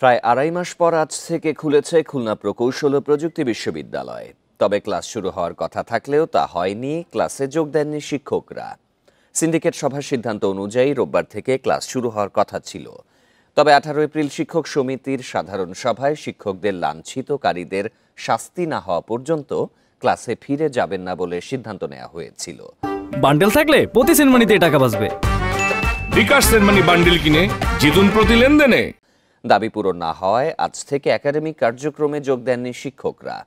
প্রায় আড়াই মাস পর আজ থেকে খুলেছে খুলনা প্রকৌশল ও প্রযুক্তি বিশ্ববিদ্যালয়। তবে ক্লাস শুরু হওয়ার কথা থাকলেও তা হয়নি, ক্লাসে যোগ দেননি শিক্ষকরা। সিন্ডিকেট সভার সিদ্ধান্ত অনুযায়ী রোববার থেকে ক্লাস শুরু হওয়ার কথা ছিল। তবে 18 এপ্রিল শিক্ষক সমিতির সাধারণ সভায় শিক্ষকদের লাঞ্ছিতকারীদের শাস্তি না হওয়া পর্যন্ত ক্লাসে ফিরে যাবেন না বলে সিদ্ধান্ত নেওয়া হয়েছিল। বান্ডেল থাকলে প্রতি সেনমানিতে টাকা বাঁচবে। বিকাশ সেনমানি বান্ডেল কিনে জিতুন প্রতি লেনদেনে। দাবি পূরণ না হওয়ায় আজ থেকে একাডেমিক কার্যক্রমে যোগ দেননি শিক্ষকরা।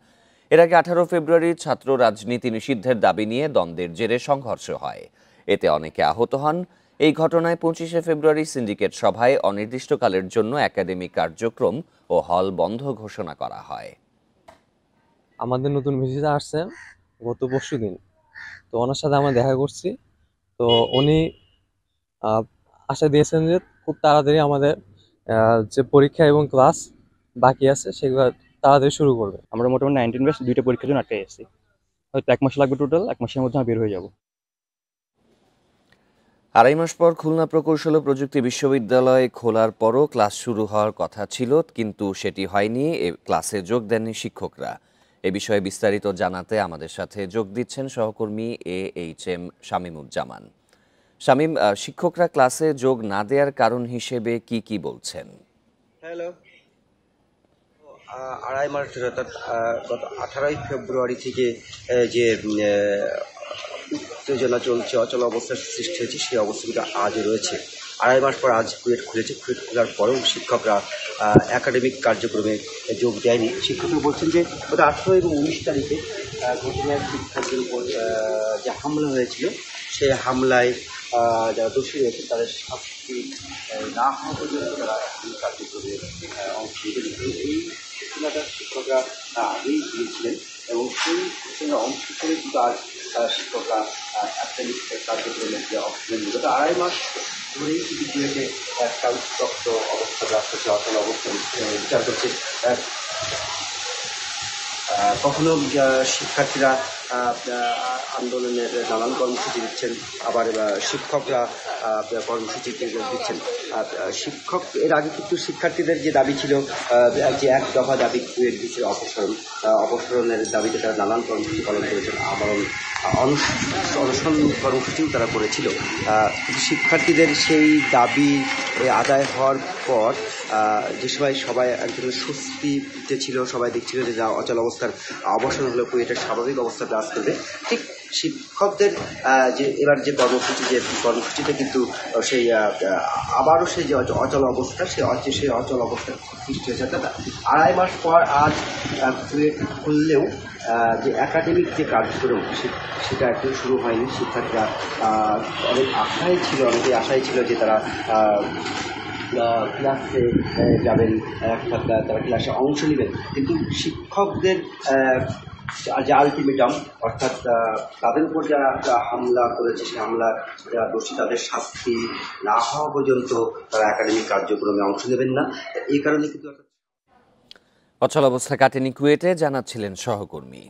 এর আগে 18 ফেব্রুয়ারি ছাত্র রাজনীতি নিষিদ্ধের দাবি নিয়ে দ্বন্দ্বের জেরে সংঘর্ষ হয়, এতে অনেকে আহত হন। এই ঘটনায় 25 ফেব্রুয়ারি সিন্ডিকেট সভায় অনির্দিষ্টকালের জন্য একাডেমিক কার্যক্রম ও হল বন্ধ ঘোষণা করা হয়। আমাদের নতুন ভিসি আসছে গত পরশুদিন, তো ওনার সাথে আমরা দেখা করছি। তো উনি আশা দিয়েছেন যে খুব তাড়াতাড়ি আমাদের যে পরীক্ষা এবং ক্লাস বাকি আছে সেগুলো তাড়াতাড়ি শুরু করবে। আমরা মোটামুটি 19 ব্যাচ 2টা পরীক্ষার জন্য আটকে এসেছি। হয়তো 1 মাস লাগবে, টোটাল 1 মাসের মধ্যে আমরা বের হয়ে যাব। আড়াই মাস পর খুলনা প্রকৌশল ও প্রযুক্তি বিশ্ববিদ্যালয় খোলার পরও ক্লাস শুরু হওয়ার কথা ছিল, কিন্তু সেটি হয়নি। ক্লাসে যোগ দেননি শিক্ষকরা। এ বিষয়ে বিস্তারিত জানাতে আমাদের সাথে যোগ দিচ্ছেন সহকর্মী AHM শামীমুজ্জামান। শামীম, শিক্ষকরা ক্লাসে যোগ না দেওয়ার কারণ হিসেবে কি বলছেন? হ্যালো, আড়াই মাস ধরে অর্থাৎ গত 18 ফেব্রুয়ারি থেকে যে উত্তেজনা চলছে, অচল অবস্থার সৃষ্টি হয়েছে, সেই অবস্থাগুলো আজও রয়েছে। আড়াই মাস পর আজ কুয়েট খুলেছে। কুয়েট খোলার পরেও শিক্ষকরা একাডেমিক কার্যক্রমে যোগ দেয়নি। শিক্ষকরা বলছেন যে গত 18 এবং 19 তারিখে ঘটনার শিক্ষকদের উপর যে হামলা হয়েছিল, সেই হামলায় যারা দোষী রয়েছে তাদের শাস্তি না হওয়া পর্যন্ত তারা কার্যক্রমে অংশ নিতে। এই সূচনাটা শিক্ষকরা আগেই দিয়েছিলেন এবং সেই সূচনা অংশ করে কিন্তু আজ শিক্ষকরা একাডেমিক কার্যক্রমে অংশ নেন। গত আড়াই মাস ধরেই কিন্তু কুয়েটে একটা উত্তপ্ত অবস্থা বিরাজ করছে, অচল অবস্থা বিচার করছে। কখনো শিক্ষার্থীরা আন্দোলনের নানান কর্মসূচি দিচ্ছেন, আবার শিক্ষকরা কর্মসূচি দিচ্ছেন। শিক্ষক এর আগে কিন্তু শিক্ষার্থীদের যে দাবি ছিল, যে এক দফা দাবি কুয়েট ভিসির অপসারণের দাবিতে তারা নানান কর্মসূচি পালন করেছেন, আবরণ অনশন কর্মসূচিও তারা করেছিল। কিন্তু শিক্ষার্থীদের সেই দাবি আদায় হওয়ার পর যে সবাই একজন স্বস্তিতে ছিল, সবাই দেখছিল যে অচল অবস্থার অবসান হলে কুয়েটের স্বাভাবিক অবস্থা বিরাজ করবে। ঠিক শিক্ষকদের যে এবার যে কর্মসূচিতে কিন্তু সেই আবারও সেই যে অচল অবস্থা, সেই অচল অবস্থার সৃষ্টি হয়েছে। অর্থাৎ আড়াই মাস পর আজ কুয়েট খুললেও যে একাডেমিক যে কার্যক্রম সেটা এখনো শুরু হয়নি। শিক্ষার্থীরা অনেকেই আশায় ছিল যে তারা ক্লাসে যাবেন, তারা ক্লাসে অংশ নেবেন। কিন্তু শিক্ষকদের যে আলটিমেটাম, অর্থাৎ তাদের উপর যারা হামলা করেছে, সেই হামলা যারা দোষী তাদের শাস্তি না হওয়া পর্যন্ত তারা একাডেমিক কার্যক্রমে অংশ নেবেন না। এই কারণে কিন্তু অচল অবস্থা কাটেনি কুয়েটে, জানাচ্ছিলেন সহকর্মী।